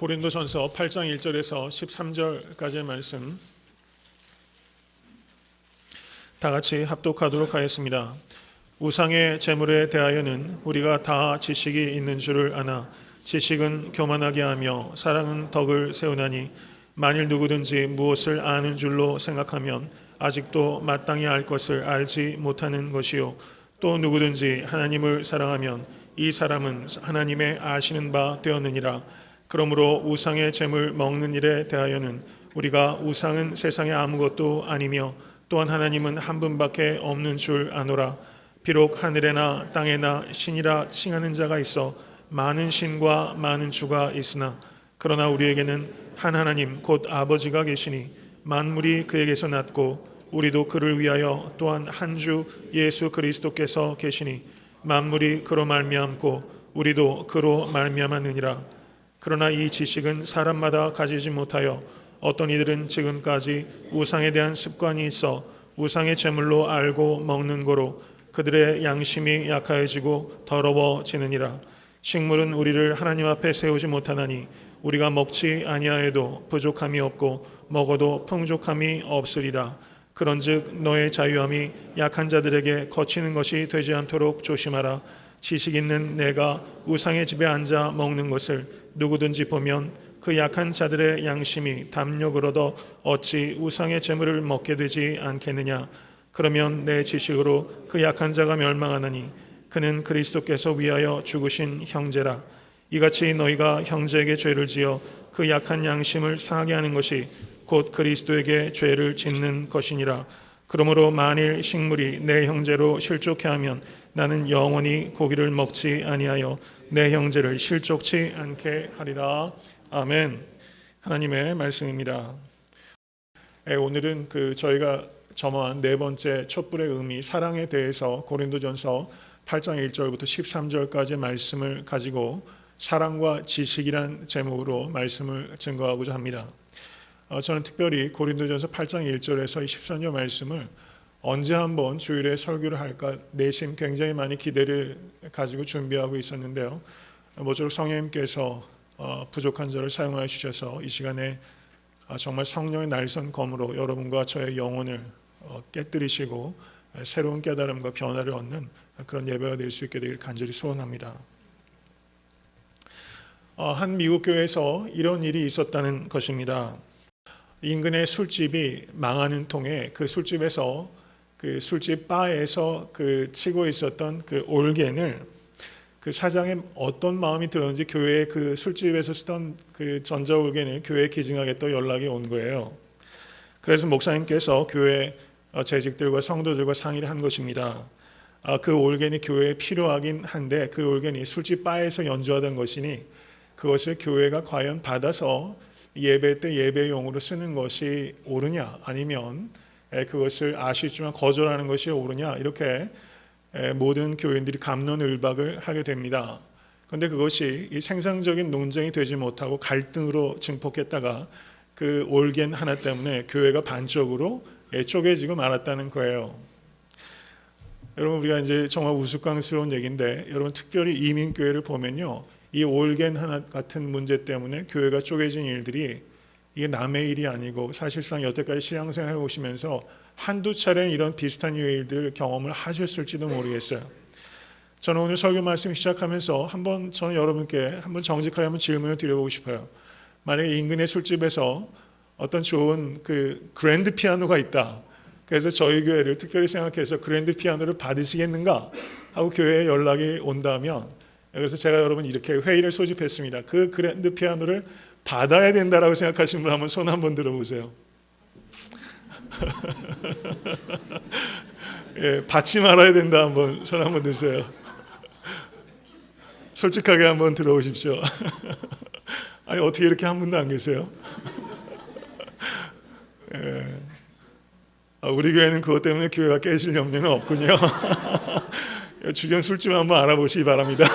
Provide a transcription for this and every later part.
고린도전서 8장 1절에서 13절까지의 말씀 다 같이 합독하도록 하겠습니다. 우상의 제물에 대하여는 우리가 다 지식이 있는 줄을 아나 지식은 교만하게 하며 사랑은 덕을 세우나니 만일 누구든지 무엇을 아는 줄로 생각하면 아직도 마땅히 알 것을 알지 못하는 것이요 또 누구든지 하나님을 사랑하면 이 사람은 하나님의 아시는 바 되었느니라. 그러므로 우상의 제물 먹는 일에 대하여는 우리가 우상은 세상에 아무것도 아니며 또한 하나님은 한 분밖에 없는 줄 아노라. 비록 하늘에나 땅에나 신이라 칭하는 자가 있어 많은 신과 많은 주가 있으나 그러나 우리에게는 한 하나님 곧 아버지가 계시니 만물이 그에게서 났고 우리도 그를 위하여 또한 한 주 예수 그리스도께서 계시니 만물이 그로 말미암고 우리도 그로 말미암았느니라. 그러나 이 지식은 사람마다 가지지 못하여 어떤 이들은 지금까지 우상에 대한 습관이 있어 우상의 제물로 알고 먹는 거로 그들의 양심이 약하여지고 더러워지느니라. 식물은 우리를 하나님 앞에 세우지 못하나니 우리가 먹지 아니하여도 부족함이 없고 먹어도 풍족함이 없으리라. 그런즉 너의 자유함이 약한 자들에게 거치는 것이 되지 않도록 조심하라. 지식 있는 내가 우상의 집에 앉아 먹는 것을 누구든지 보면 그 약한 자들의 양심이 담력을 얻어 어찌 우상의 제물을 먹게 되지 않겠느냐. 그러면 내 지식으로 그 약한 자가 멸망하나니 그는 그리스도께서 위하여 죽으신 형제라. 이같이 너희가 형제에게 죄를 지어 그 약한 양심을 상하게 하는 것이 곧 그리스도에게 죄를 짓는 것이니라. 그러므로 만일 식물이 내 형제로 실족해 하면 나는 영원히 고기를 먹지 아니하여 내 형제를 실족치 않게 하리라. 아멘. 하나님의 말씀입니다. 오늘은 저희가 점화한 네 번째 촛불의 의미 사랑에 대해서 고린도전서 8장 1절부터 13절까지의 말씀을 가지고 사랑과 지식이란 제목으로 말씀을 증거하고자 합니다. 저는 특별히 고린도전서 8장 1절에서 13절 말씀을 언제 한번 주일에 설교를 할까 내심 굉장히 많이 기대를 가지고 준비하고 있었는데요. 모쪼록 성령님께서 부족한 저를 사용하여 주셔서 이 시간에 정말 성령의 날선 검으로 여러분과 저의 영혼을 깨뜨리시고 새로운 깨달음과 변화를 얻는 그런 예배가 될 수 있게 되길 간절히 소원합니다. 한 미국 교회에서 이런 일이 있었다는 것입니다. 인근의 술집이 망하는 통에 그 술집에서 그 술집 바에서 치고 있었던 그 올겐을 그 사장의 어떤 마음이 들었는지 교회에 그 술집에서 쓰던 그 전자 올겐을 교회에 기증하겠다고 연락이 온 거예요. 그래서 목사님께서 교회 재직들과 성도들과 상의를 한 것입니다. 그 올겐이 교회에 필요하긴 한데 그 올겐이 술집 바에서 연주하던 것이니 그것을 교회가 과연 받아서 예배 때 예배용으로 쓰는 것이 옳으냐 아니면 그것을 아쉽지만 거절하는 것이 옳으냐 이렇게 모든 교인들이 갑론을박을 하게 됩니다. 그런데 그것이 이 생산적인 논쟁이 되지 못하고 갈등으로 증폭했다가 그 올겐 하나 때문에 교회가 반쪽으로 쪼개지고 말았다는 거예요. 여러분 우리가 이제 정말 우스꽝스러운 얘기인데 여러분 특별히 이민교회를 보면요. 이 올겐 하나 같은 문제 때문에 교회가 쪼개진 일들이 이게 남의 일이 아니고 사실상 여태까지 신앙생활 해오시면서 한두 차례 이런 비슷한 일들 경험을 하셨을지도 모르겠어요. 저는 오늘 설교 말씀 시작하면서 한번 저는 여러분께 한번 정직하게 한번 질문을 드려보고 싶어요. 만약에 인근의 술집에서 어떤 좋은 그 그랜드 피아노가 있다. 그래서 저희 교회를 특별히 생각해서 그랜드 피아노를 받으시겠는가 하고 교회에 연락이 온다면 그래서 제가 여러분 이렇게 회의를 소집했습니다. 그 그랜드 피아노를 받아야 된다라고 생각하시는 분 한번 손 한번 들어보세요. 예, 받지 말아야 된다 한번 손 한번 드세요. 솔직하게 한번 들어오십시오. 아니 어떻게 이렇게 한 분도 안 계세요? 예. 우리 교회는 그것 때문에 교회가 깨질 염려는 없군요. 주변 술집 한번 알아보시기 바랍니다.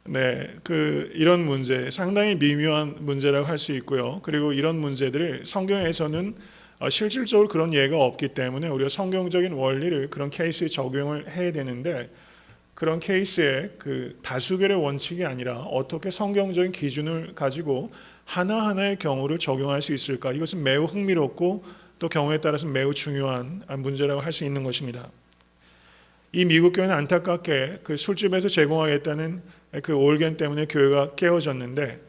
네, 이런 문제 상당히 미묘한 문제라고 할 수 있고요. 그리고 이런 문제들을 성경에서는 실질적으로 그런 예가 없기 때문에 우리가 성경적인 원리를 그런 케이스에 적용을 해야 되는데 그런 케이스에 그 다수결의 원칙이 아니라 어떻게 성경적인 기준을 가지고 하나하나의 경우를 적용할 수 있을까? 이것은 매우 흥미롭고 또 경우에 따라서 매우 중요한 문제라고 할 수 있는 것입니다. 이 미국 교회는 안타깝게 그 술집에서 제공하겠다는 그 올겐 때문에 교회가 깨어졌는데,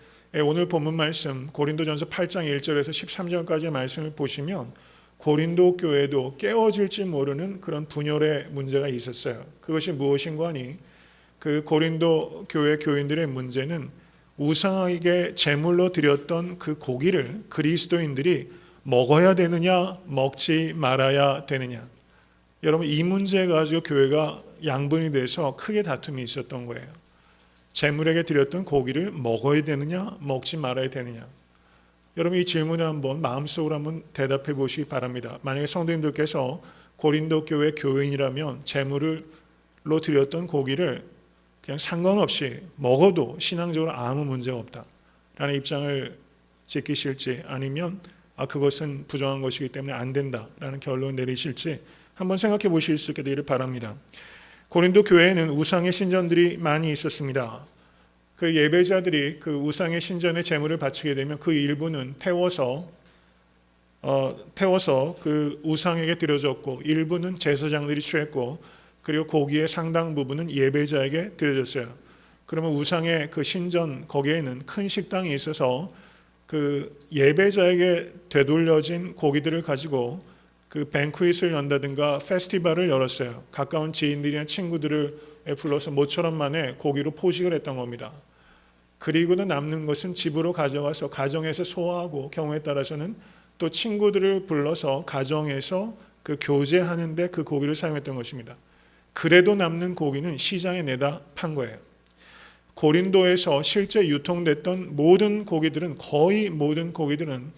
오늘 본문 말씀 고린도전서 8장 1절에서 13절까지의 말씀을 보시면 고린도 교회도 깨어질지 모르는 그런 분열의 문제가 있었어요. 그것이 무엇인가 하니 그 고린도 교회 교인들의 문제는 우상에게 제물로 드렸던 그 고기를 그리스도인들이 먹어야 되느냐 먹지 말아야 되느냐, 여러분 이 문제 가지고 교회가 양분이 돼서 크게 다툼이 있었던 거예요. 제물에게 드렸던 고기를 먹어야 되느냐 먹지 말아야 되느냐. 여러분 이 질문을 한번 마음속으로 한번 대답해 보시기 바랍니다. 만약에 성도님들께서 고린도 교회 교인이라면 제물로 드렸던 고기를 그냥 상관없이 먹어도 신앙적으로 아무 문제가 없다라는 입장을 지키실지, 아니면 그것은 부정한 것이기 때문에 안 된다라는 결론을 내리실지 한번 생각해 보실 수 있게 되기를 바랍니다. 고린도 교회에는 우상의 신전들이 많이 있었습니다. 그 예배자들이 그 우상의 신전에 제물을 바치게 되면 그 일부는 태워서 그 우상에게 드려졌고, 일부는 제사장들이 취했고, 그리고 고기의 상당 부분은 예배자에게 드려졌어요. 그러면 우상의 그 신전 거기에는 큰 식당이 있어서 그 예배자에게 되돌려진 고기들을 가지고 그 뱅크윗을 연다든가 페스티벌을 열었어요. 가까운 지인들이나 친구들을 불러서 모처럼 만에 고기로 포식을 했던 겁니다. 그리고는 남는 것은 집으로 가져가서 가정에서 소화하고, 경우에 따라서는 또 친구들을 불러서 가정에서 그 교제하는데 그 고기를 사용했던 것입니다. 그래도 남는 고기는 시장에 내다 판 거예요. 고린도에서 실제 유통됐던 모든 고기들은, 거의 모든 고기들은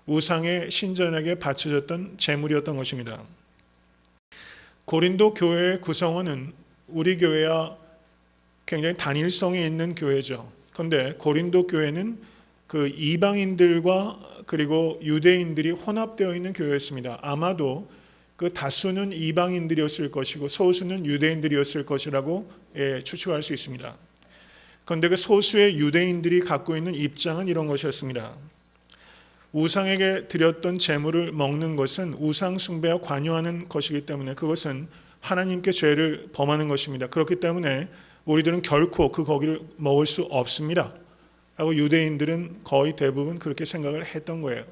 우상의 신전에게 바쳐졌던 제물이었던 것입니다. 고린도 교회의 구성원은 우리 교회와 굉장히 단일성이 있는 교회죠. 그런데 고린도 교회는 그 이방인들과 그리고 유대인들이 혼합되어 있는 교회였습니다. 아마도 그 다수는 이방인들이었을 것이고 소수는 유대인들이었을 것이라고 추측할 수 있습니다. 그런데 그 소수의 유대인들이 갖고 있는 입장은 이런 것이었습니다. 우상에게 드렸던 제물을 먹는 것은 우상 숭배와 관여하는 것이기 때문에 그것은 하나님께 죄를 범하는 것입니다. 그렇기 때문에 우리들은 결코 그 고기를 먹을 수 없습니다 라고 유대인들은 거의 대부분 그렇게 생각을 했던 거예요.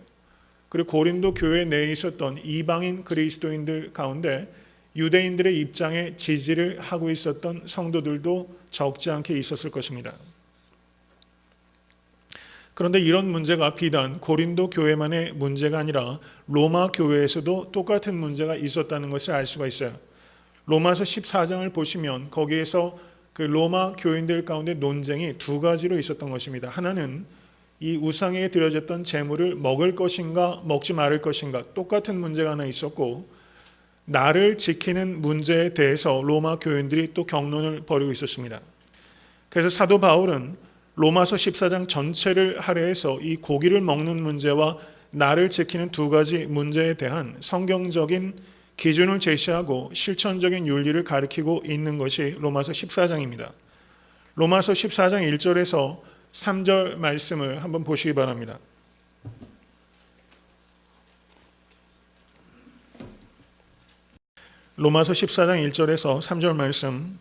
그리고 고린도 교회 내에 있었던 이방인 그리스도인들 가운데 유대인들의 입장에 지지를 하고 있었던 성도들도 적지 않게 있었을 것입니다. 그런데 이런 문제가 비단 고린도 교회만의 문제가 아니라 로마 교회에서도 똑같은 문제가 있었다는 것을 알 수가 있어요. 로마서 14장을 보시면 거기에서 그 로마 교인들 가운데 논쟁이 두 가지로 있었던 것입니다. 하나는 이 우상에게 드려졌던 제물을 먹을 것인가 먹지 말을 것인가, 똑같은 문제가 하나 있었고, 나를 지키는 문제에 대해서 로마 교인들이 또 경론을 벌이고 있었습니다. 그래서 사도 바울은 로마서 14장 전체를 할애해서 이 고기를 먹는 문제와 나를 지키는 두 가지 문제에 대한 성경적인 기준을 제시하고 실천적인 윤리를 가리키고 있는 것이 로마서 14장입니다. 로마서 14장 1절에서 3절 말씀을 한번 보시기 바랍니다. 로마서 14장 1절에서 3절 말씀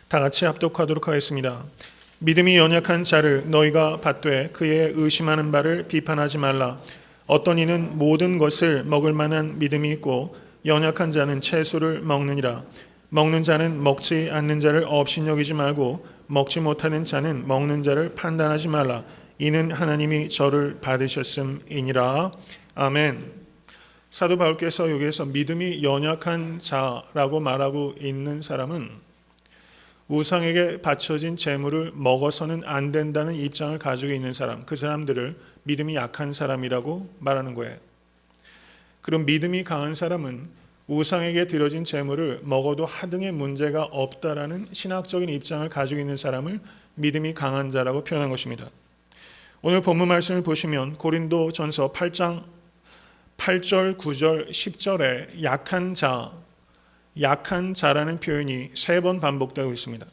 다 같이 합독하도록 하겠습니다. 믿음이 연약한 자를 너희가 받되 그의 의심하는 바를 비판하지 말라. 어떤 이는 모든 것을 먹을 만한 믿음이 있고 연약한 자는 채소를 먹느니라. 먹는 자는 먹지 않는 자를 업신여기지 말고 먹지 못하는 자는 먹는 자를 판단하지 말라. 이는 하나님이 저를 받으셨음이니라. 아멘. 사도 바울께서 여기에서 믿음이 연약한 자라고 말하고 있는 사람은 우상에게 바쳐진 제물을 먹어서는 안 된다는 입장을 가지고 있는 사람, 그 사람들을 믿음이 약한 사람이라고 말하는 거예요. 그럼 믿음이 강한 사람은 우상에게 드려진 제물을 먹어도 하등의 문제가 없다라는 신학적인 입장을 가지고 있는 사람을 믿음이 강한 자라고 표현한 것입니다. 오늘 본문 말씀을 보시면 고린도전서 8장 8절, 9절, 10절에 약한 자, 약한 자라는 표현이 3번 반복되고 있습니다.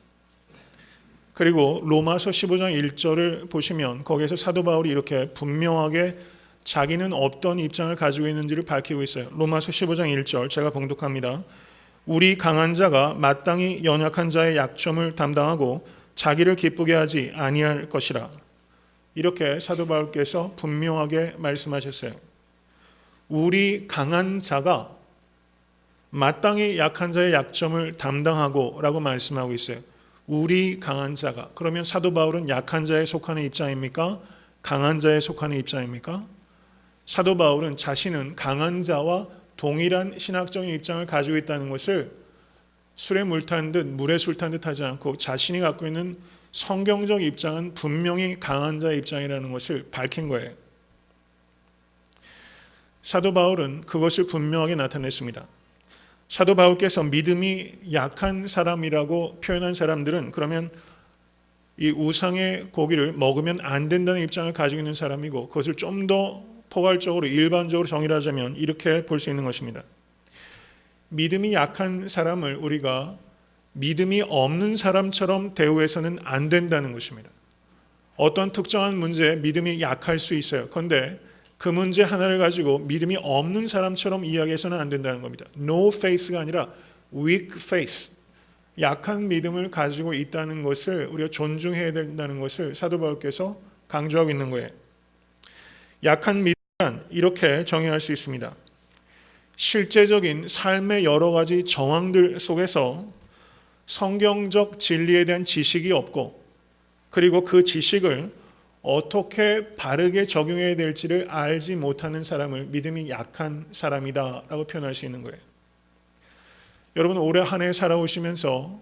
그리고 로마서 15장 1절을 보시면 거기에서 사도 바울이 이렇게 분명하게 자기는 어떤 입장을 가지고 있는지를 밝히고 있어요. 로마서 15장 1절 제가 봉독합니다. 우리 강한 자가 마땅히 연약한 자의 약점을 담당하고 자기를 기쁘게 하지 아니할 것이라. 이렇게 사도 바울께서 분명하게 말씀하셨어요. 우리 강한 자가 마땅히 약한 자의 약점을 담당하고 라고 말씀하고 있어요. 우리 강한 자가. 그러면 사도 바울은 약한 자에 속하는 입장입니까? 강한 자에 속하는 입장입니까? 사도 바울은 자신은 강한 자와 동일한 신학적인 입장을 가지고 있다는 것을 술에 물 탄 듯 물에 술 탄 듯 하지 않고 자신이 갖고 있는 성경적 입장은 분명히 강한 자의 입장이라는 것을 밝힌 거예요. 사도 바울은 그것을 분명하게 나타냈습니다. 사도 바울께서 믿음이 약한 사람이라고 표현한 사람들은 그러면 이 우상의 고기를 먹으면 안 된다는 입장을 가지고 있는 사람이고, 그것을 좀 더 포괄적으로 일반적으로 정의를 하자면 이렇게 볼 수 있는 것입니다. 믿음이 약한 사람을 우리가 믿음이 없는 사람처럼 대우해서는 안 된다는 것입니다. 어떤 특정한 문제에 믿음이 약할 수 있어요. 그런데 그 문제 하나를 가지고 믿음이 없는 사람처럼 이야기해서는 안 된다는 겁니다. No faith가 아니라 weak faith. 약한 믿음을 가지고 있다는 것을 우리가 존중해야 된다는 것을 사도 바울께서 강조하고 있는 거예요. 약한 믿음은 이렇게 정의할 수 있습니다. 실제적인 삶의 여러 가지 정황들 속에서 성경적 진리에 대한 지식이 없고, 그리고 그 지식을 어떻게 바르게 적용해야 될지를 알지 못하는 사람을 믿음이 약한 사람이다 라고 표현할 수 있는 거예요. 여러분, 올해 한 해 살아오시면서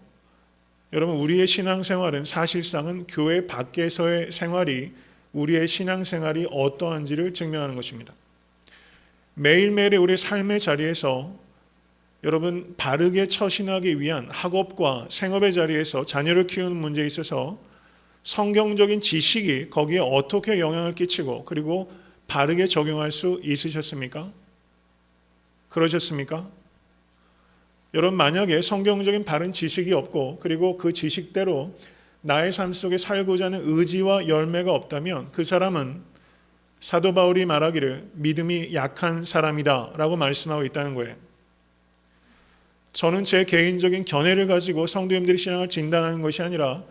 여러분, 우리의 신앙생활은 사실상은 교회 밖에서의 생활이 우리의 신앙생활이 어떠한지를 증명하는 것입니다. 매일매일의 우리 삶의 자리에서 여러분, 바르게 처신하기 위한 학업과 생업의 자리에서 자녀를 키우는 문제에 있어서 성경적인 지식이 거기에 어떻게 영향을 끼치고 그리고 바르게 적용할 수 있으셨습니까? 그러셨습니까? 여러분, 만약에 성경적인 바른 지식이 없고 그리고 그 지식대로 나의 삶 속에 살고자 하는 의지와 열매가 없다면 그 사람은 사도 바울이 말하기를 믿음이 약한 사람이다 라고 말씀하고 있다는 거예요. 저는 제 개인적인 견해를 가지고 성도님들의 신앙을 진단하는 것이 아니라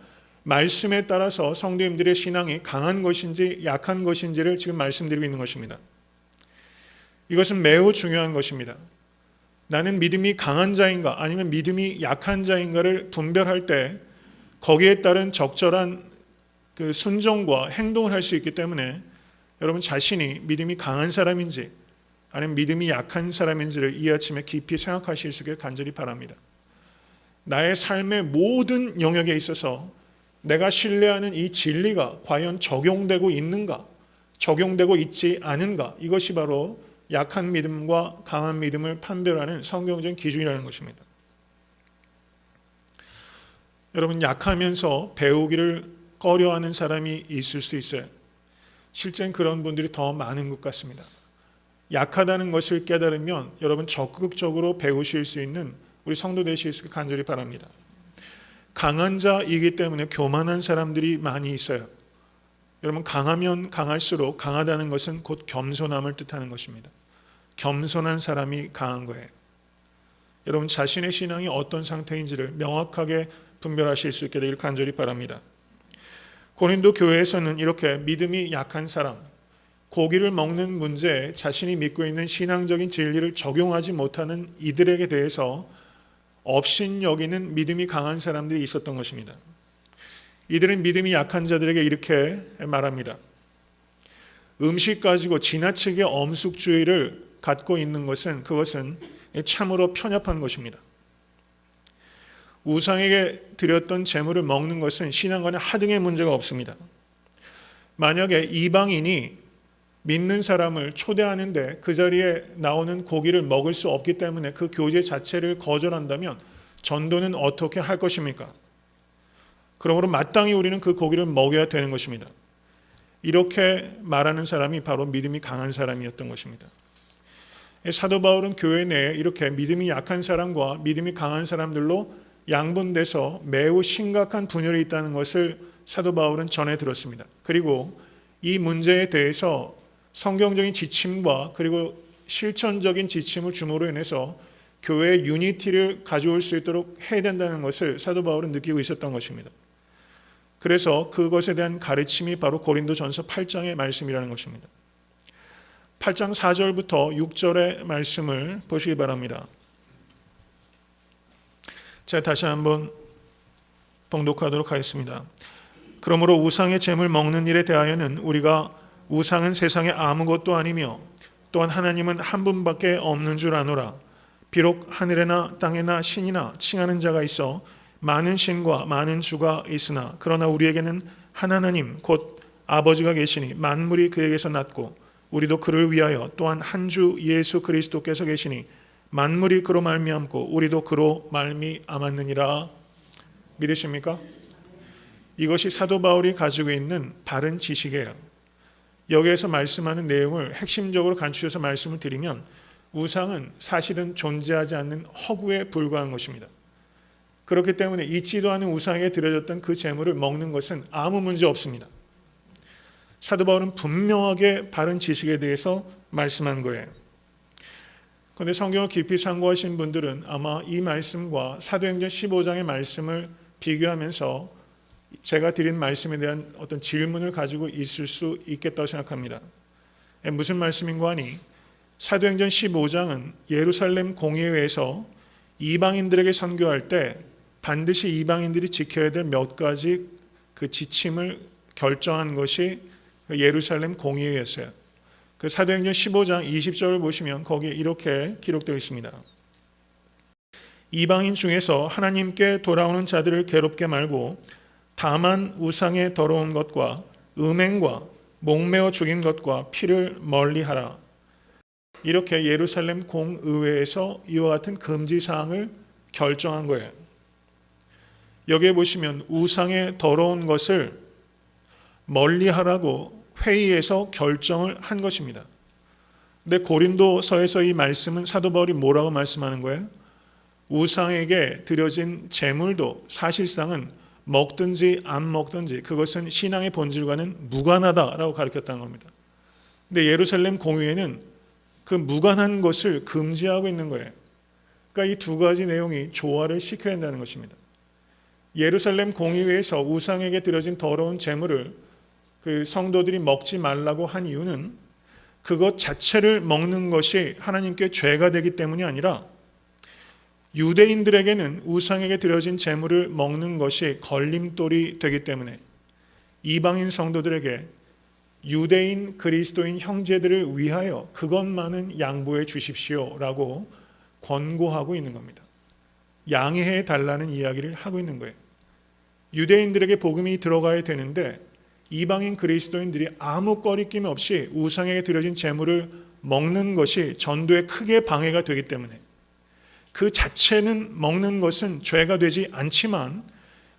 말씀에 따라서 성도님들의 신앙이 강한 것인지 약한 것인지를 지금 말씀드리고 있는 것입니다. 이것은 매우 중요한 것입니다. 나는 믿음이 강한 자인가 아니면 믿음이 약한 자인가를 분별할 때 거기에 따른 적절한 그 순종과 행동을 할 수 있기 때문에 여러분 자신이 믿음이 강한 사람인지 아니면 믿음이 약한 사람인지를 이 아침에 깊이 생각하실 수 있기를 간절히 바랍니다. 나의 삶의 모든 영역에 있어서 내가 신뢰하는 이 진리가 과연 적용되고 있는가, 적용되고 있지 않은가, 이것이 바로 약한 믿음과 강한 믿음을 판별하는 성경적인 기준이라는 것입니다. 여러분, 약하면서 배우기를 꺼려하는 사람이 있을 수 있어요. 실제는 그런 분들이 더 많은 것 같습니다. 약하다는 것을 깨달으면 여러분 적극적으로 배우실 수 있는 우리 성도 되실 수 있기를 간절히 바랍니다. 강한 자이기 때문에 교만한 사람들이 많이 있어요. 여러분, 강하면 강할수록 강하다는 것은 곧 겸손함을 뜻하는 것입니다. 겸손한 사람이 강한 거예요. 여러분, 자신의 신앙이 어떤 상태인지를 명확하게 분별하실 수 있게 되기를 간절히 바랍니다. 고린도 교회에서는 이렇게 믿음이 약한 사람, 고기를 먹는 문제에 자신이 믿고 있는 신앙적인 진리를 적용하지 못하는 이들에게 대해서 업신여기는 믿음이 강한 사람들이 있었던 것입니다. 이들은 믿음이 약한 자들에게 이렇게 말합니다. 음식 가지고 지나치게 엄숙주의를 갖고 있는 것은 그것은 참으로 편협한 것입니다. 우상에게 드렸던 제물을 먹는 것은 신앙과는 하등의 문제가 없습니다. 만약에 이방인이 믿는 사람을 초대하는데 그 자리에 나오는 고기를 먹을 수 없기 때문에 그 교제 자체를 거절한다면 전도는 어떻게 할 것입니까? 그러므로 마땅히 우리는 그 고기를 먹여야 되는 것입니다. 이렇게 말하는 사람이 바로 믿음이 강한 사람이었던 것입니다. 사도 바울은 교회 내에 이렇게 믿음이 약한 사람과 믿음이 강한 사람들로 양분돼서 매우 심각한 분열이 있다는 것을 사도 바울은 전해 들었습니다. 그리고 이 문제에 대해서 성경적인 지침과 그리고 실천적인 지침을 줌으로 인해서 교회의 유니티를 가져올 수 있도록 해야 된다는 것을 사도 바울은 느끼고 있었던 것입니다. 그래서 그것에 대한 가르침이 바로 고린도전서 8장의 말씀이라는 것입니다. 8장 4절부터 6절의 말씀을 보시기 바랍니다. 제가 다시 한번 봉독하도록 하겠습니다. 그러므로 우상의 재물 먹는 일에 대하여는 우리가 우상은 세상에 아무것도 아니며 또한 하나님은 한 분밖에 없는 줄 아노라. 비록 하늘에나 땅에나 신이나 칭하는 자가 있어 많은 신과 많은 주가 있으나 그러나 우리에게는 한 하나님 곧 아버지가 계시니 만물이 그에게서 났고 우리도 그를 위하여 또한 한 주 예수 그리스도께서 계시니 만물이 그로 말미암고 우리도 그로 말미암았느니라. 믿으십니까? 이것이 사도 바울이 가지고 있는 바른 지식이에요. 여기에서 말씀하는 내용을 핵심적으로 간추려서 말씀을 드리면 우상은 사실은 존재하지 않는 허구에 불과한 것입니다. 그렇기 때문에 있지도 않은 우상에게 드려졌던 그 재물을 먹는 것은 아무 문제 없습니다. 사도 바울은 분명하게 바른 지식에 대해서 말씀한 거예요. 그런데 성경을 깊이 상고하신 분들은 아마 이 말씀과 사도행전 15장의 말씀을 비교하면서 제가 드린 말씀에 대한 어떤 질문을 가지고 있을 수 있겠다고 생각합니다. 무슨 말씀인가 하니 사도행전 15장은 예루살렘 공회에서 이방인들에게 선교할 때 반드시 이방인들이 지켜야 될 몇 가지 그 지침을 결정한 것이 예루살렘 공회였어요. 그 사도행전 15장 20절을 보시면 거기에 이렇게 기록되어 있습니다. 이방인 중에서 하나님께 돌아오는 자들을 괴롭게 말고 다만 우상의 더러운 것과 음행과 목매어 죽인 것과 피를 멀리하라. 이렇게 예루살렘 공의회에서 이와 같은 금지사항을 결정한 거예요. 여기에 보시면 우상의 더러운 것을 멀리하라고 회의에서 결정을 한 것입니다. 근데 고린도서에서 이 말씀은 사도 바울이 뭐라고 말씀하는 거예요? 우상에게 드려진 제물도 사실상은 먹든지 안 먹든지 그것은 신앙의 본질과는 무관하다라고 가르쳤다는 겁니다. 근데 예루살렘 공의회는 그 무관한 것을 금지하고 있는 거예요. 그러니까 이 두 가지 내용이 조화를 시켜야 한다는 것입니다. 예루살렘 공의회에서 우상에게 드려진 더러운 제물을 그 성도들이 먹지 말라고 한 이유는 그것 자체를 먹는 것이 하나님께 죄가 되기 때문이 아니라 유대인들에게는 우상에게 드려진 제물을 먹는 것이 걸림돌이 되기 때문에 이방인 성도들에게 유대인 그리스도인 형제들을 위하여 그것만은 양보해 주십시오라고 권고하고 있는 겁니다. 양해해 달라는 이야기를 하고 있는 거예요. 유대인들에게 복음이 들어가야 되는데 이방인 그리스도인들이 아무 꺼리낌 없이 우상에게 드려진 제물을 먹는 것이 전도에 크게 방해가 되기 때문에 그 자체는 먹는 것은 죄가 되지 않지만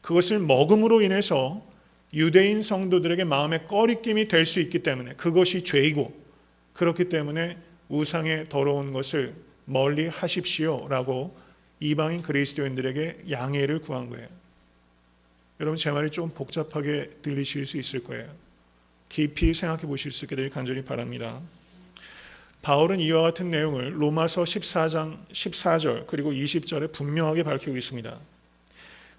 그것을 먹음으로 인해서 유대인 성도들에게 마음의 꺼리낌이 될 수 있기 때문에 그것이 죄이고 그렇기 때문에 우상의 더러운 것을 멀리 하십시오라고 이방인 그리스도인들에게 양해를 구한 거예요. 여러분 제 말이 좀 복잡하게 들리실 수 있을 거예요. 깊이 생각해 보실 수 있게 되길 간절히 바랍니다. 바울은 이와 같은 내용을 로마서 14장 14절 그리고 20절에 분명하게 밝히고 있습니다.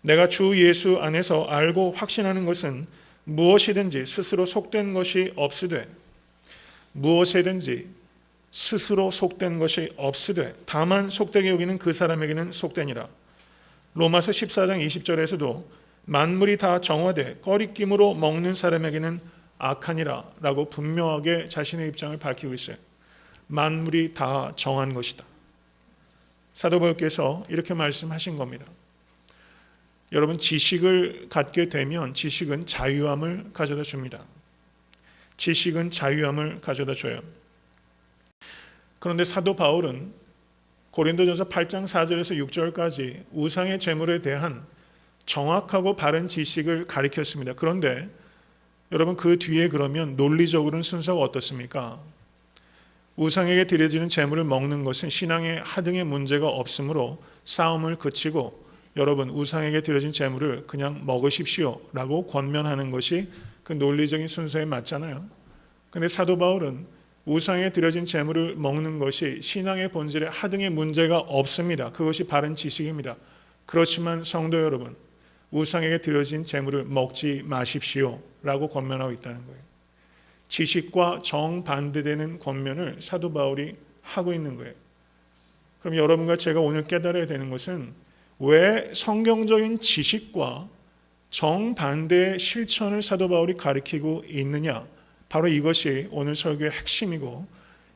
내가 주 예수 안에서 알고 확신하는 것은 무엇이든지 스스로 속된 것이 없으되 무엇이든지 스스로 속된 것이 없으되 다만 속되게 여기는 그 사람에게는 속되니라. 로마서 14장 20절에서도 만물이 다 정화돼 꺼리낌으로 먹는 사람에게는 악하니라 라고 분명하게 자신의 입장을 밝히고 있어요. 만물이 다 정한 것이다. 사도 바울께서 이렇게 말씀하신 겁니다. 여러분 지식을 갖게 되면 지식은 자유함을 가져다 줍니다. 지식은 자유함을 가져다 줘요. 그런데 사도 바울은 고린도전서 8장 4절에서 6절까지 우상의 제물에 대한 정확하고 바른 지식을 가르쳤습니다. 그런데 여러분 그 뒤에 그러면 논리적으로는 순서가 어떻습니까? 우상에게 드려지는 제물을 먹는 것은 신앙의 하등의 문제가 없으므로 싸움을 그치고 여러분 우상에게 드려진 제물을 그냥 먹으십시오 라고 권면하는 것이 그 논리적인 순서에 맞잖아요. 근데 사도 바울은 우상에 드려진 제물을 먹는 것이 신앙의 본질에 하등의 문제가 없습니다. 그것이 바른 지식입니다. 그렇지만 성도 여러분, 우상에게 드려진 제물을 먹지 마십시오 라고 권면하고 있다는 거예요. 지식과 정반대되는 권면을 사도 바울이 하고 있는 거예요. 그럼 여러분과 제가 오늘 깨달아야 되는 것은 왜 성경적인 지식과 정반대의 실천을 사도 바울이 가리키고 있느냐? 바로 이것이 오늘 설교의 핵심이고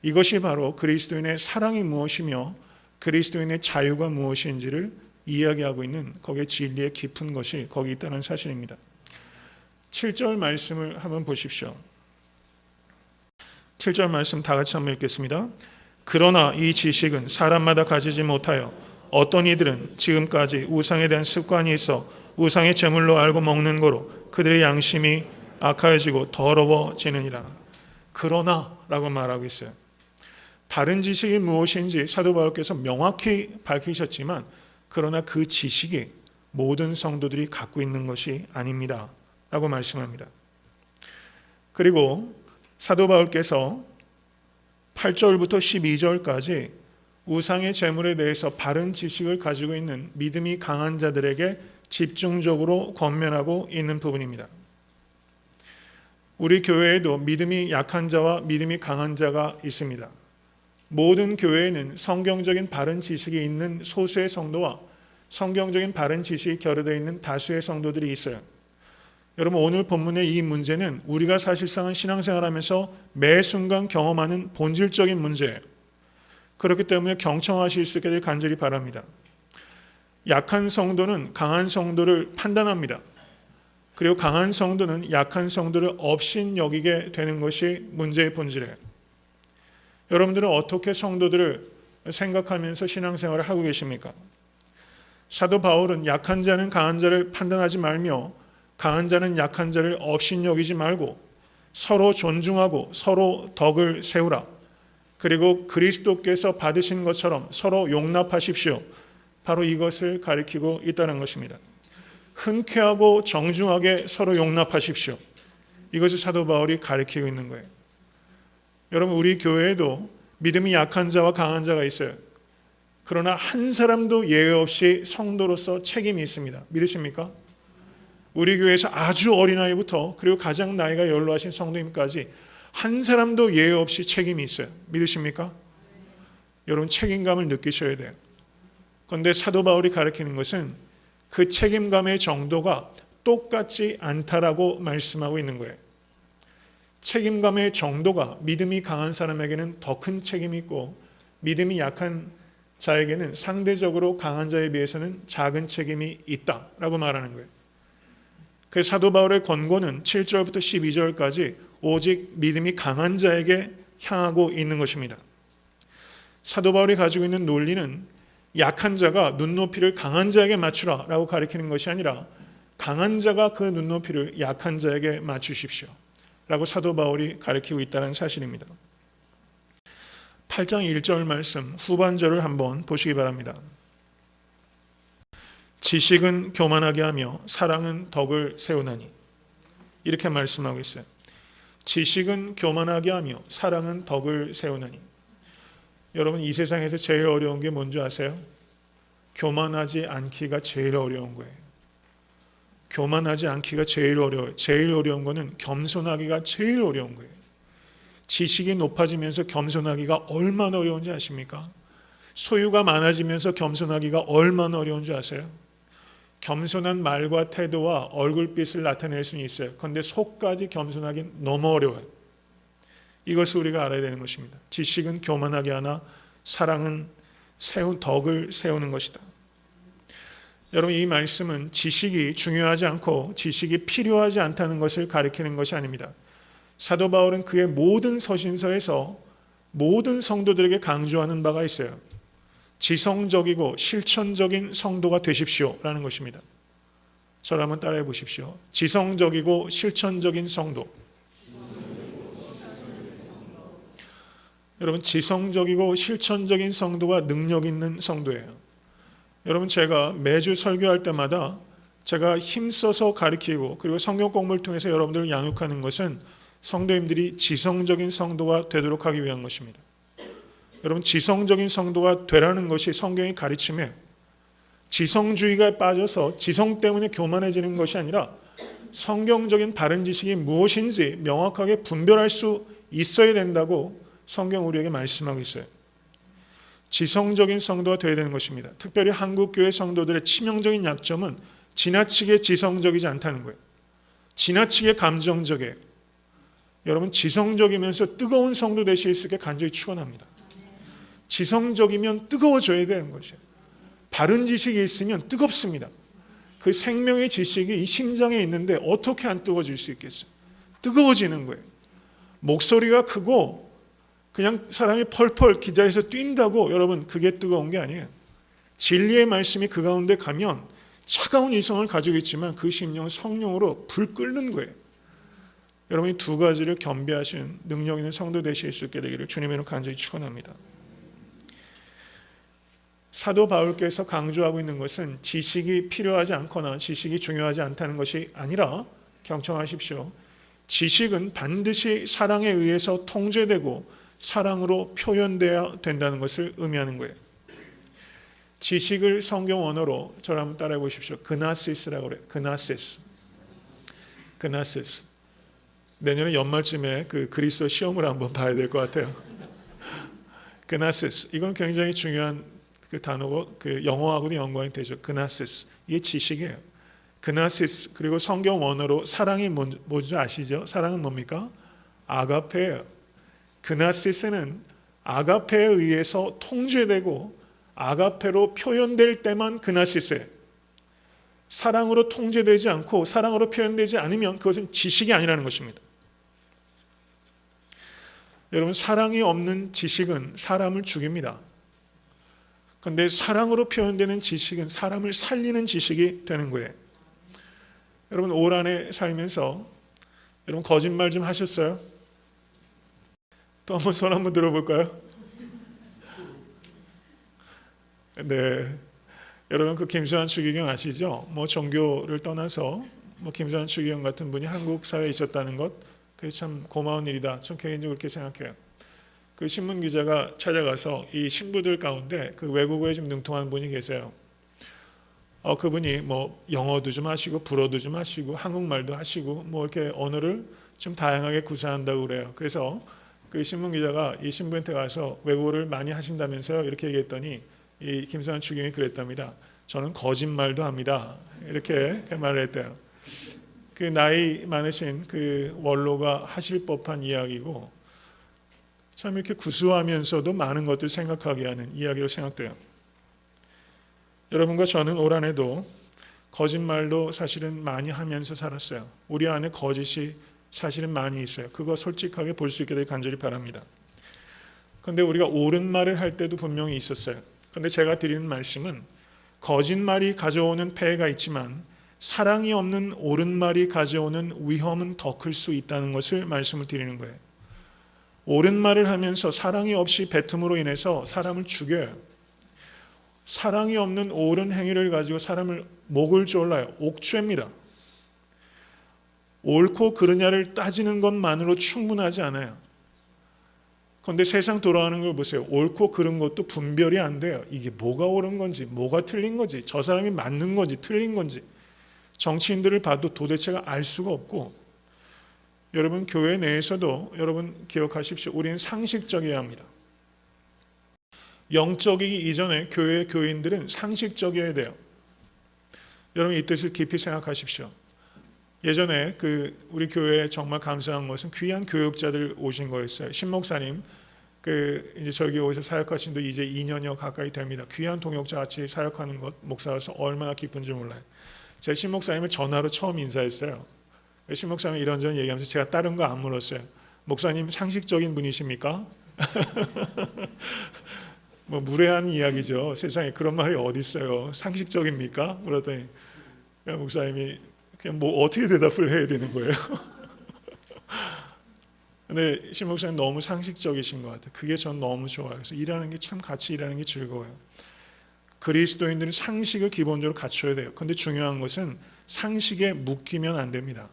이것이 바로 그리스도인의 사랑이 무엇이며 그리스도인의 자유가 무엇인지를 이야기하고 있는 거기에 진리의 깊은 것이 거기 있다는 사실입니다. 7절 말씀을 한번 보십시오. 7절 말씀 다 같이 한번 읽겠습니다. 그러나 이 지식은 사람마다 가지지 못하여 어떤 이들은 지금까지 우상에 대한 습관이 있어 우상의 제물로 알고 먹는 거로 그들의 양심이 악하여지고 더러워지느니라. 그러나 라고 말하고 있어요. 바른 지식이 무엇인지 사도 바울께서 명확히 밝히셨지만 그러나 그 지식이 모든 성도들이 갖고 있는 것이 아닙니다 라고 말씀합니다. 그리고 사도 바울께서 8절부터 12절까지 우상의 제물에 대해서 바른 지식을 가지고 있는 믿음이 강한 자들에게 집중적으로 권면하고 있는 부분입니다. 우리 교회에도 믿음이 약한 자와 믿음이 강한 자가 있습니다. 모든 교회에는 성경적인 바른 지식이 있는 소수의 성도와 성경적인 바른 지식이 결여되어 있는 다수의 성도들이 있어요. 여러분 오늘 본문의 이 문제는 우리가 사실상은 신앙생활하면서 매 순간 경험하는 본질적인 문제예요. 그렇기 때문에 경청하실 수 있게 될 간절히 바랍니다. 약한 성도는 강한 성도를 판단합니다. 그리고 강한 성도는 약한 성도를 업신여기게 되는 것이 문제의 본질이에요. 여러분들은 어떻게 성도들을 생각하면서 신앙생활을 하고 계십니까? 사도 바울은 약한 자는 강한 자를 판단하지 말며 강한 자는 약한 자를 업신여기지 말고 서로 존중하고 서로 덕을 세우라. 그리고 그리스도께서 받으신 것처럼 서로 용납하십시오. 바로 이것을 가리키고 있다는 것입니다. 흔쾌하고 정중하게 서로 용납하십시오. 이것을 사도 바울이 가리키고 있는 거예요. 여러분 우리 교회에도 믿음이 약한 자와 강한 자가 있어요. 그러나 한 사람도 예외 없이 성도로서 책임이 있습니다. 믿으십니까? 우리 교회에서 아주 어린아이부터 그리고 가장 나이가 연로하신 성도님까지 한 사람도 예외 없이 책임이 있어요. 믿으십니까? 여러분 책임감을 느끼셔야 돼요. 그런데 사도 바울이 가르치는 것은 그 책임감의 정도가 똑같지 않다라고 말씀하고 있는 거예요. 책임감의 정도가 믿음이 강한 사람에게는 더 큰 책임이 있고 믿음이 약한 자에게는 상대적으로 강한 자에 비해서는 작은 책임이 있다라고 말하는 거예요. 그 사도 바울의 권고는 7절부터 12절까지 오직 믿음이 강한 자에게 향하고 있는 것입니다. 사도 바울이 가지고 있는 논리는 약한 자가 눈높이를 강한 자에게 맞추라라고 가리키는 것이 아니라 강한 자가 그 눈높이를 약한 자에게 맞추십시오 라고 사도 바울이 가리키고 있다는 사실입니다. 8장 1절 말씀 후반절을 한번 보시기 바랍니다. 지식은 교만하게 하며 사랑은 덕을 세우나니 이렇게 말씀하고 있어요. 지식은 교만하게 하며 사랑은 덕을 세우나니. 여러분 이 세상에서 제일 어려운 게 뭔지 아세요? 교만하지 않기가 제일 어려운 거예요. 교만하지 않기가 제일 어려워요. 제일 어려운 거는 겸손하기가 제일 어려운 거예요. 지식이 높아지면서 겸손하기가 얼마나 어려운지 아십니까? 소유가 많아지면서 겸손하기가 얼마나 어려운지 아세요? 겸손한 말과 태도와 얼굴빛을 나타낼 수는 있어요. 그런데 속까지 겸손하기는 너무 어려워요. 이것을 우리가 알아야 되는 것입니다. 지식은 교만하게 하나 사랑은 덕을 세우는 것이다. 여러분 이 말씀은 지식이 중요하지 않고 지식이 필요하지 않다는 것을 가리키는 것이 아닙니다. 사도 바울은 그의 모든 서신서에서 모든 성도들에게 강조하는 바가 있어요. 지성적이고 실천적인 성도가 되십시오 라는 것입니다. 저를 한번 따라해 보십시오. 지성적이고 실천적인 성도. 여러분 지성적이고 실천적인 성도가 능력 있는 성도예요. 여러분 제가 매주 설교할 때마다 제가 힘써서 가르치고 그리고 성경 공부를 통해서 여러분들을 양육하는 것은 성도님들이 지성적인 성도가 되도록 하기 위한 것입니다. 여러분 지성적인 성도가 되라는 것이 성경이 가르침에 지성주의가 빠져서 지성 때문에 교만해지는 것이 아니라 성경적인 바른 지식이 무엇인지 명확하게 분별할 수 있어야 된다고 성경 우리에게 말씀하고 있어요. 지성적인 성도가 되어야 되는 것입니다. 특별히 한국교회 성도들의 치명적인 약점은 지나치게 지성적이지 않다는 거예요. 지나치게 감정적이에요. 여러분 지성적이면서 뜨거운 성도 되실 수 있게 간절히 축원합니다. 지성적이면 뜨거워져야 되는 것이에요. 바른 지식이 있으면 뜨겁습니다. 그 생명의 지식이 이 심장에 있는데 어떻게 안 뜨거워질 수 있겠어요? 뜨거워지는 거예요. 목소리가 크고 그냥 사람이 펄펄 기자에서 뛴다고 여러분 그게 뜨거운 게 아니에요. 진리의 말씀이 그 가운데 가면 차가운 이성을 가지고 있지만 그 심령은 성령으로 불 끓는 거예요. 여러분이 두 가지를 겸비하시는 능력 있는 성도 되실 수 있게 되기를 주님으로 간절히 축원합니다. 사도 바울께서 강조하고 있는 것은 지식이 필요하지 않거나 지식이 중요하지 않다는 것이 아니라 경청하십시오. 지식은 반드시 사랑에 의해서 통제되고 사랑으로 표현되어야 된다는 것을 의미하는 거예요. 지식을 성경 언어로 저를 한번 따라해 보십시오. 그나시스라고 그래요. 그나시스. 내년에 연말쯤에 그 그리스도 시험을 한번 봐야 될 것 같아요. 그나시스. 이건 굉장히 중요한 그 단어고 그 영어하고도 연관이 되죠. 그나시스. 이게 지식이에요. 그나시스. 그리고 성경 원어로 사랑이 뭔지 아시죠? 사랑은 뭡니까? 아가페예요. 그나시스는 아가페에 의해서 통제되고 아가페로 표현될 때만 그나시스예요. 사랑으로 통제되지 않고 사랑으로 표현되지 않으면 그것은 지식이 아니라는 것입니다. 여러분 사랑이 없는 지식은 사람을 죽입니다. 그런데 사랑으로 표현되는 지식은 사람을 살리는 지식이 되는 거예요. 여러분 올 한해 살면서 여러분 거짓말 좀 하셨어요? 또 한번 손 한번 들어볼까요? 네, 여러분 그 김수환 추기경 아시죠? 뭐 종교를 떠나서 뭐 김수환 추기경 같은 분이 한국 사회에 있었다는 것, 그게 참 고마운 일이다. 전 개인적으로 그렇게 생각해요. 그 신문 기자가 찾아가서 이 신부들 가운데 그 외국어에 좀 능통한 분이 계세요. 그분이 뭐 영어도 좀 하시고 불어도 좀 하시고 한국말도 하시고 뭐 이렇게 언어를 좀 다양하게 구사한다고 그래요. 그래서 그 신문 기자가 이 신부한테 가서 외국어를 많이 하신다면서요? 이렇게 얘기했더니 이 김수환 추기경이 그랬답니다. 저는 거짓말도 합니다. 이렇게 말을 했대요. 그 나이 많으신 그 원로가 하실 법한 이야기고 참 이렇게 구수하면서도 많은 것들 생각하게 하는 이야기로 생각돼요. 여러분과 저는 올 한해도 거짓말도 사실은 많이 하면서 살았어요. 우리 안에 거짓이 사실은 많이 있어요. 그거 솔직하게 볼 수 있게 되길 간절히 바랍니다. 그런데 우리가 옳은 말을 할 때도 분명히 있었어요. 그런데 제가 드리는 말씀은 거짓말이 가져오는 폐해가 있지만 사랑이 없는 옳은 말이 가져오는 위험은 더 클 수 있다는 것을 말씀을 드리는 거예요. 옳은 말을 하면서 사랑이 없이 뱉음으로 인해서 사람을 죽여요. 사랑이 없는 옳은 행위를 가지고 사람을 목을 졸라요. 옥죄입니다. 옳고 그르냐를 따지는 것만으로 충분하지 않아요. 그런데 세상 돌아가는 걸 보세요. 옳고 그른 것도 분별이 안 돼요. 이게 뭐가 옳은 건지 뭐가 틀린 건지 저 사람이 맞는 건지 틀린 건지 정치인들을 봐도 도대체가 알 수가 없고 여러분 교회 내에서도 여러분 기억하십시오. 우리는 상식적이어야 합니다. 영적이기 이전에 교회 교인들은 상식적이어야 돼요. 여러분 이 뜻을 깊이 생각하십시오. 예전에 그 우리 교회에 정말 감사한 것은 귀한 교육자들 오신 거였어요. 신 목사님 그 이제 저기 오셔서 사역하신 지 이제 2년여 가까이 됩니다. 귀한 동역자 같이 사역하는 것 목사로서 얼마나 기쁜지 몰라요. 제가 신 목사님을 전화로 처음 인사했어요. 신 목사님이 이런저런 얘기하면서 제가 다른 거 안 물었어요. 목사님 상식적인 분이십니까? 뭐 무례한 이야기죠. 세상에 그런 말이 어디 있어요. 상식적입니까? 그러더니 목사님이 그냥 뭐 어떻게 대답을 해야 되는 거예요. 근데 신 목사님 너무 상식적이신 것 같아요. 그게 전 너무 좋아요. 그래서 일하는 게 참 같이 일하는 게 즐거워요. 그리스도인들은 상식을 기본적으로 갖춰야 돼요. 근데 중요한 것은 상식에 묶이면 안 됩니다.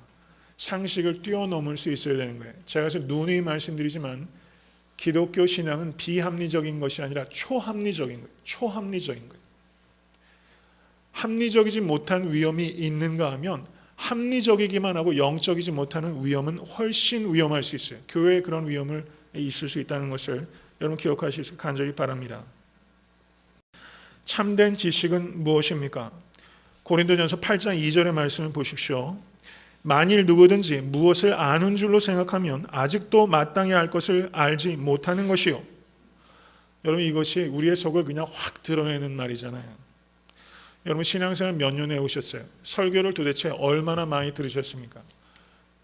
상식을 뛰어넘을 수 있어야 되는 거예요. 제가 그래서 누누이 말씀드리지만 기독교 신앙은 비합리적인 것이 아니라 초합리적인 거예요. 초합리적인 거예요. 합리적이지 못한 위험이 있는가 하면 합리적이기만 하고 영적이지 못하는 위험은 훨씬 위험할 수 있어요. 교회에 그런 위험을 있을 수 있다는 것을 여러분 기억하시길 간절히 바랍니다. 참된 지식은 무엇입니까? 고린도전서 8장 2절의 말씀을 보십시오. 만일 누구든지 무엇을 아는 줄로 생각하면 아직도 마땅히 알 것을 알지 못하는 것이요. 여러분 이것이 우리의 속을 그냥 확 드러내는 말이잖아요. 여러분 신앙생활 몇 년 해오셨어요? 설교를 도대체 얼마나 많이 들으셨습니까?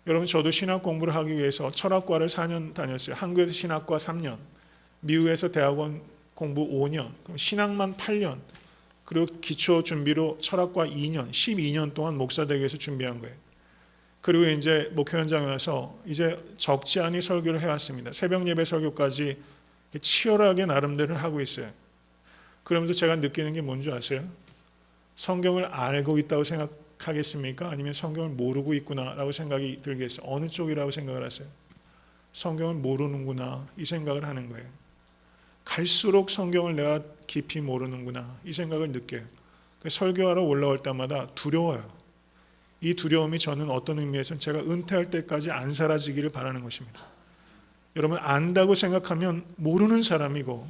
여러분 저도 신학 공부를 하기 위해서 철학과를 4년 다녔어요. 한국에서 신학과 3년, 미국에서 대학원 공부 5년, 그럼 신학만 8년, 그리고 기초 준비로 철학과 2년, 12년 동안 목사 되기 위해서 준비한 거예요. 그리고 이제 목회 현장에 와서 이제 적지 않은 설교를 해왔습니다. 새벽 예배 설교까지 치열하게 나름대로 하고 있어요. 그러면서 제가 느끼는 게 뭔지 아세요? 성경을 알고 있다고 생각하겠습니까? 아니면 성경을 모르고 있구나라고 생각이 들겠어요? 어느 쪽이라고 생각을 하세요? 성경을 모르는구나 이 생각을 하는 거예요. 갈수록 성경을 내가 깊이 모르는구나 이 생각을 느껴요. 설교하러 올라올 때마다 두려워요. 이 두려움이 저는 어떤 의미에서는 제가 은퇴할 때까지 안 사라지기를 바라는 것입니다. 여러분 안다고 생각하면 모르는 사람이고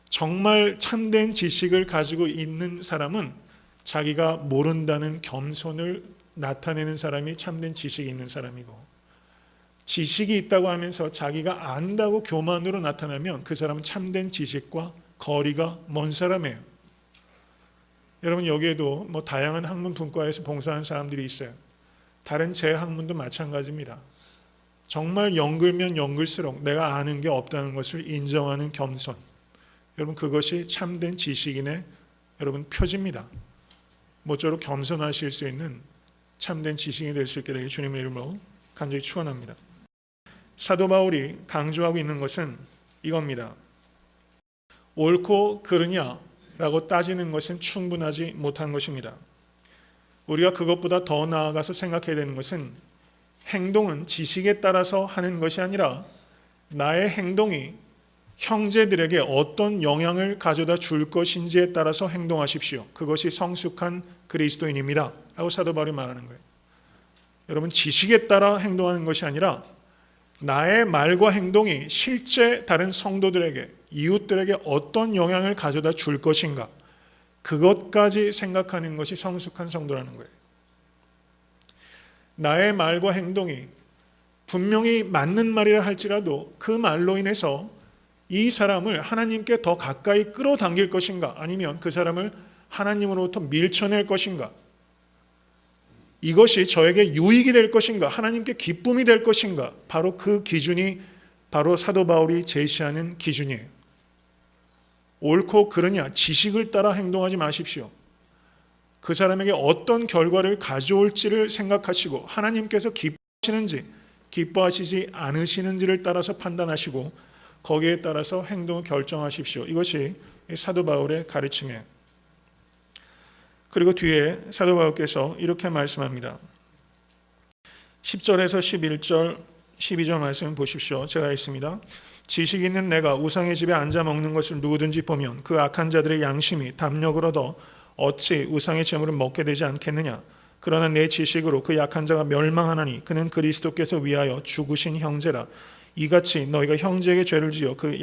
정말 참된 지식을 가지고 있는 사람은 자기가 모른다는 겸손을 나타내는 사람이 참된 지식이 있는 사람이고 지식이 있다고 하면서 자기가 안다고 교만으로 나타나면 그 사람은 참된 지식과 거리가 먼 사람이에요. 여러분 여기에도 뭐 다양한 학문 분과에서 봉사하는 사람들이 있어요. 다른 제 학문도 마찬가지입니다. 정말 연글면 연글수록 내가 아는 게 없다는 것을 인정하는 겸손. 여러분 그것이 참된 지식인의 여러분 표지입니다. 모쪼록 겸손하실 수 있는 참된 지식이 될 수 있게 되길 주님의 이름으로 간절히 축원합니다. 사도 바울이 강조하고 있는 것은 이겁니다. 옳고 그르냐라고 따지는 것은 충분하지 못한 것입니다. 우리가 그것보다 더 나아가서 생각해야 되는 것은 행동은 지식에 따라서 하는 것이 아니라 나의 행동이 형제들에게 어떤 영향을 가져다 줄 것인지에 따라서 행동하십시오. 그것이 성숙한 그리스도인입니다. 라고 사도 바울이 말하는 거예요. 여러분 지식에 따라 행동하는 것이 아니라 나의 말과 행동이 실제 다른 성도들에게 이웃들에게 어떤 영향을 가져다 줄 것인가 그것까지 생각하는 것이 성숙한 성도라는 거예요. 나의 말과 행동이 분명히 맞는 말이라 할지라도 그 말로 인해서 이 사람을 하나님께 더 가까이 끌어당길 것인가 아니면 그 사람을 하나님으로부터 밀쳐낼 것인가 이것이 저에게 유익이 될 것인가 하나님께 기쁨이 될 것인가 바로 그 기준이 바로 사도 바울이 제시하는 기준이에요. 옳고 그르냐 지식을 따라 행동하지 마십시오. 그 사람에게 어떤 결과를 가져올지를 생각하시고 하나님께서 기뻐하시는지 기뻐하시지 않으시는지를 따라서 판단하시고 거기에 따라서 행동을 결정하십시오. 이것이 사도 바울의 가르침이에요. 그리고 뒤에 사도 바울께서 이렇게 말씀합니다. 10절에서 11절, 12절 말씀 보십시오. 제가 읽습니다. 지식 있는 내가 우상의 집에 앉아 먹는 것을 누구든지 보면 그 악한 자들의 양심이 담력을 얻어 어찌 우상의 제물을 먹게 되지 않겠느냐. 그러나 내 지식으로 그 약한 자가 멸망하나니 그는 그리스도께서 위하여 죽으신 형제라. 이같이 너희가 형제에게 죄를 지어 그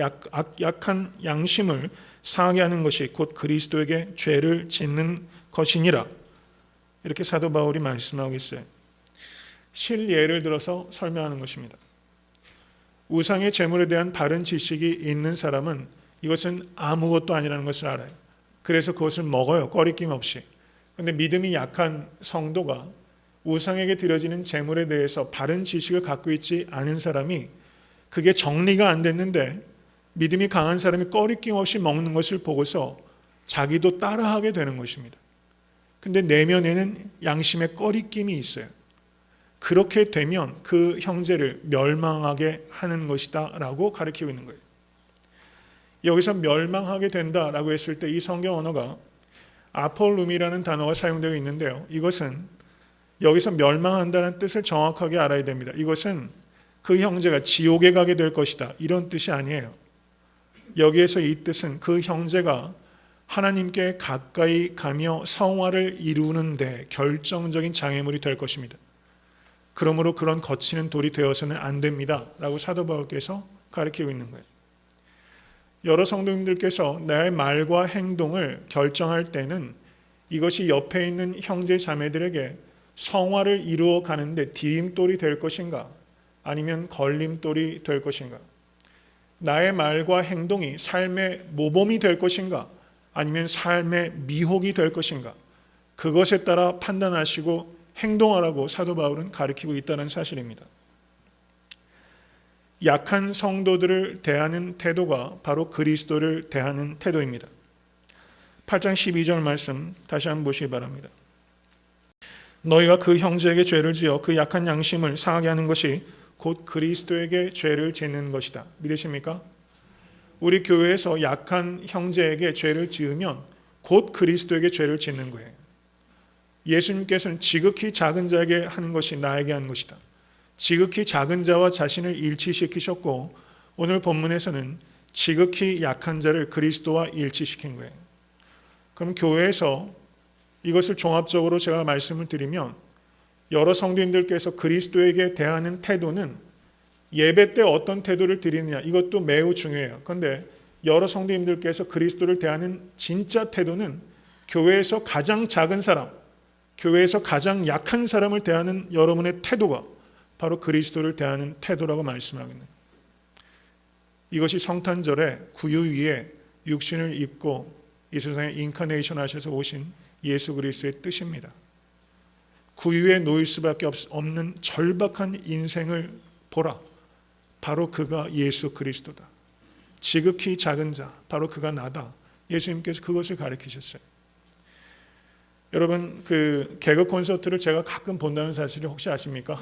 약한 양심을 상하게 하는 것이 곧 그리스도에게 죄를 짓는 것이니라. 이렇게 사도 바울이 말씀하고 있어요. 실예를 들어서 설명하는 것입니다. 우상의 제물에 대한 바른 지식이 있는 사람은 이것은 아무것도 아니라는 것을 알아요. 그래서 그것을 먹어요. 꺼리낌 없이. 그런데 믿음이 약한 성도가 우상에게 드려지는 제물에 대해서 바른 지식을 갖고 있지 않은 사람이 그게 정리가 안 됐는데 믿음이 강한 사람이 꺼리낌 없이 먹는 것을 보고서 자기도 따라하게 되는 것입니다. 근데 내면에는 양심의 꺼리낌이 있어요. 그렇게 되면 그 형제를 멸망하게 하는 것이다 라고 가르치고 있는 거예요. 여기서 멸망하게 된다라고 했을 때 이 성경 언어가 아폴룸이라는 단어가 사용되어 있는데요. 이것은 여기서 멸망한다는 뜻을 정확하게 알아야 됩니다. 이것은 그 형제가 지옥에 가게 될 것이다 이런 뜻이 아니에요. 여기에서 이 뜻은 그 형제가 하나님께 가까이 가며 성화를 이루는데 결정적인 장애물이 될 것입니다. 그러므로 그런 거치는 돌이 되어서는 안 됩니다 라고 사도 바울께서 가르치고 있는 거예요. 여러 성도님들께서 나의 말과 행동을 결정할 때는 이것이 옆에 있는 형제 자매들에게 성화를 이루어 가는데 디딤돌이 될 것인가 아니면 걸림돌이 될 것인가, 나의 말과 행동이 삶의 모범이 될 것인가 아니면 삶의 미혹이 될 것인가, 그것에 따라 판단하시고 행동하라고 사도 바울은 가르치고 있다는 사실입니다. 약한 성도들을 대하는 태도가 바로 그리스도를 대하는 태도입니다. 8장 12절 말씀 다시 한번 보시기 바랍니다. 너희가 그 형제에게 죄를 지어 그 약한 양심을 상하게 하는 것이 곧 그리스도에게 죄를 짓는 것이다. 믿으십니까? 우리 교회에서 약한 형제에게 죄를 지으면 곧 그리스도에게 죄를 짓는 거예요. 예수님께서는 지극히 작은 자에게 하는 것이 나에게 하는 것이다. 지극히 작은 자와 자신을 일치시키셨고 오늘 본문에서는 지극히 약한 자를 그리스도와 일치시킨 거예요. 그럼 교회에서 이것을 종합적으로 제가 말씀을 드리면 여러 성도님들께서 그리스도에게 대하는 태도는 예배 때 어떤 태도를 드리느냐 이것도 매우 중요해요. 그런데 여러 성도님들께서 그리스도를 대하는 진짜 태도는 교회에서 가장 작은 사람, 교회에서 가장 약한 사람을 대하는 여러분의 태도가 바로 그리스도를 대하는 태도라고 말씀하겠네요. 이것이 성탄절에 구유 위에 육신을 입고 이 세상에 인카네이션 하셔서 오신 예수 그리스도의 뜻입니다. 구유에 놓일 수밖에 없는 절박한 인생을 보라. 바로 그가 예수 그리스도다. 지극히 작은 자, 바로 그가 나다. 예수님께서 그것을 가르치셨어요. 여러분, 그 개그 콘서트를 제가 가끔 본다는 사실을 혹시 아십니까?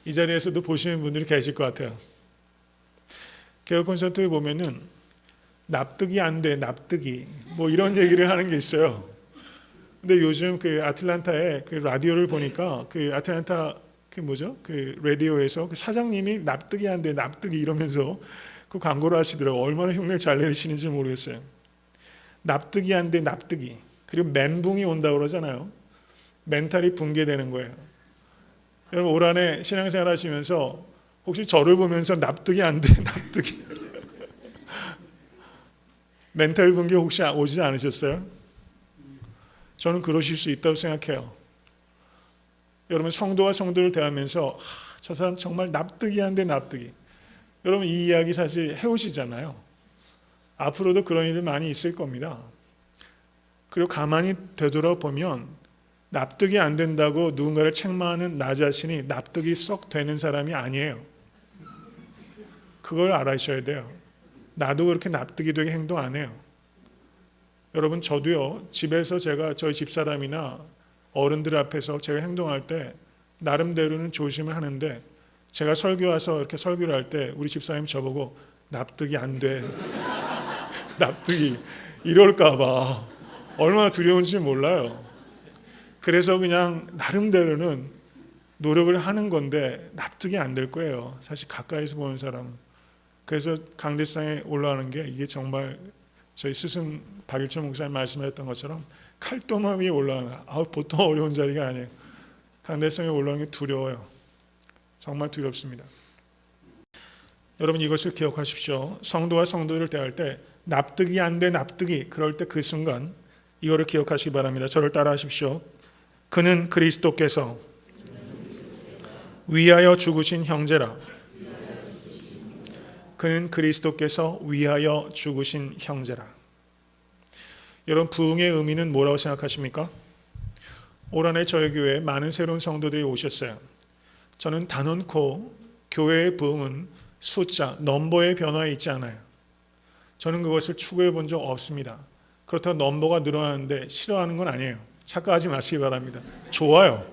이 자리에서도 보시는 분들이 계실 것 같아요. 개그 콘서트에 보면은 납득이 안 돼, 납득이 뭐 이런 얘기를 하는 게 있어요. 근데 요즘 그 아틀란타에 그 라디오를 보니까 그 아틀란타 그 뭐죠? 그 라디오에서 그 사장님이 납득이 안 돼, 납득이 이러면서 그 광고를 하시더라고요. 얼마나 흉내를 잘 내시는지 모르겠어요. 납득이 안 돼, 납득이. 그리고 멘붕이 온다고 그러잖아요. 멘탈이 붕괴되는 거예요. 여러분 올 한해 신앙생활 하시면서 혹시 저를 보면서 납득이 안 돼, 납득이 멘탈 붕괴 혹시 오지 않으셨어요? 저는 그러실 수 있다고 생각해요. 여러분 성도와 성도를 대하면서 저 사람 정말 납득이 안 돼, 납득이. 여러분 이 이야기 사실 해오시잖아요. 앞으로도 그런 일이 많이 있을 겁니다. 그리고 가만히 되돌아보면 납득이 안 된다고 누군가를 책망하는 나 자신이 납득이 썩 되는 사람이 아니에요. 그걸 알아셔야 돼요. 나도 그렇게 납득이 되게 행동 안 해요. 여러분 저도요, 집에서 제가 저희 집사람이나 어른들 앞에서 제가 행동할 때 나름대로는 조심을 하는데 제가 설교 와서 이렇게 설교를 할 때 우리 집사람이 저보고 납득이 안 돼. 납득이 이럴까 봐 얼마나 두려운지 몰라요. 그래서 그냥 나름대로는 노력을 하는 건데 납득이 안 될 거예요. 사실 가까이서 보는 사람은. 그래서 강대상에 올라가는 게 이게 정말 저희 스승 박일천 목사님 말씀하셨던 것처럼 칼도마 위에 올라가는 보통 어려운 자리가 아니에요. 강대상에 올라가는 게 두려워요. 정말 두렵습니다. 여러분 이것을 기억하십시오. 성도와 성도를 대할 때 납득이 안 돼, 납득이. 그럴 때 그 순간 이거를 기억하시기 바랍니다. 저를 따라 하십시오. 그는 그리스도께서 위하여 죽으신 형제라. 그는 그리스도께서 위하여 죽으신 형제라. 여러분 부흥의 의미는 뭐라고 생각하십니까? 올 한해 저희 교회에 많은 새로운 성도들이 오셨어요. 저는 단언코 교회의 부흥은 숫자, 넘버의 변화에 있지 않아요. 저는 그것을 추구해 본 적 없습니다. 그렇다고 넘버가 늘어나는데 싫어하는 건 아니에요. 착각하지 마시기 바랍니다. 좋아요.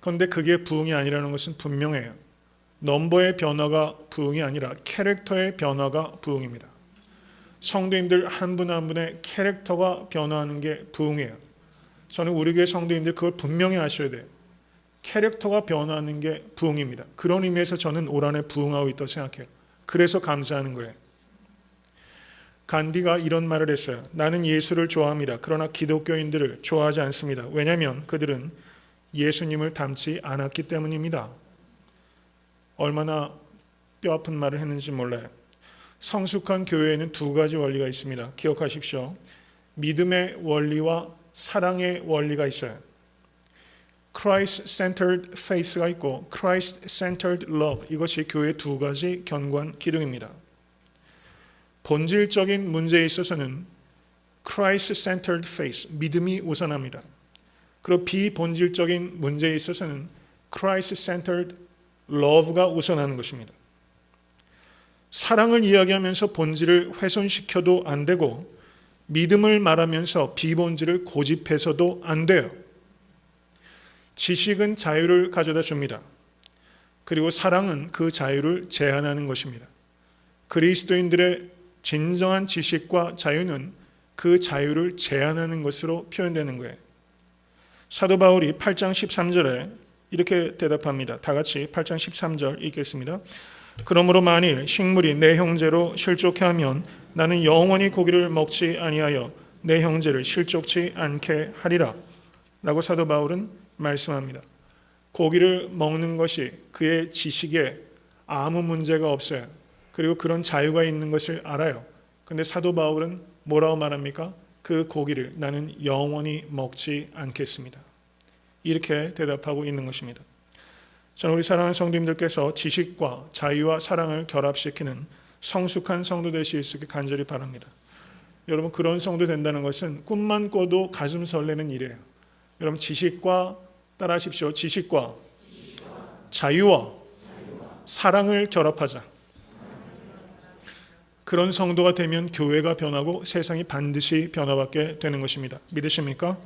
그런데 그게 부흥이 아니라는 것은 분명해요. 넘버의 변화가 부흥이 아니라 캐릭터의 변화가 부흥입니다. 성도님들 한 분 한 분의 캐릭터가 변화하는 게 부흥이에요. 저는 우리 교회 성도님들 그걸 분명히 아셔야 돼요. 캐릭터가 변화하는 게 부흥입니다. 그런 의미에서 저는 올 한해 부흥하고 있다고 생각해요. 그래서 감사하는 거예요. 간디가 이런 말을 했어요. 나는 예수를 좋아합니다. 그러나 기독교인들을 좋아하지 않습니다. 왜냐하면 그들은 예수님을 닮지 않았기 때문입니다. 얼마나 뼈아픈 말을 했는지 몰라요. 성숙한 교회에는 두 가지 원리가 있습니다. 기억하십시오. 믿음의 원리와 사랑의 원리가 있어요. Christ-centered faith가 있고 Christ-centered love, 이것이 교회의 두 가지 견고한 기둥입니다. 본질적인 문제에 있어서는 Christ-centered faith, 믿음이 우선합니다. 그리고 비본질적인 문제에 있어서는 Christ-centered love가 우선하는 것입니다. 사랑을 이야기하면서 본질을 훼손시켜도 안 되고 믿음을 말하면서 비본질을 고집해서도 안 돼요. 지식은 자유를 가져다 줍니다. 그리고 사랑은 그 자유를 제한하는 것입니다. 그리스도인들의 진정한 지식과 자유는 그 자유를 제한하는 것으로 표현되는 거예요. 사도 바울이 8장 13절에 이렇게 대답합니다. 다 같이 8장 13절 읽겠습니다. 그러므로 만일 식물이 내 형제로 실족해 하면 나는 영원히 고기를 먹지 아니하여 내 형제를 실족치 않게 하리라 라고 사도 바울은 말씀합니다. 고기를 먹는 것이 그의 지식에 아무 문제가 없어요. 그리고 그런 자유가 있는 것을 알아요. 그런데 사도 바울은 뭐라고 말합니까? 그 고기를 나는 영원히 먹지 않겠습니다. 이렇게 대답하고 있는 것입니다. 저는 우리 사랑하는 성도님들께서 지식과 자유와 사랑을 결합시키는 성숙한 성도 되실 수 있게 간절히 바랍니다. 여러분, 그런 성도 된다는 것은 꿈만 꿔도 가슴 설레는 일이에요. 여러분, 지식과 따라하십시오. 지식과 자유와 사랑을 결합하자. 그런 성도가 되면 교회가 변하고 세상이 반드시 변화받게 되는 것입니다. 믿으십니까?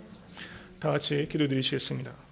다 같이 기도드리시겠습니다.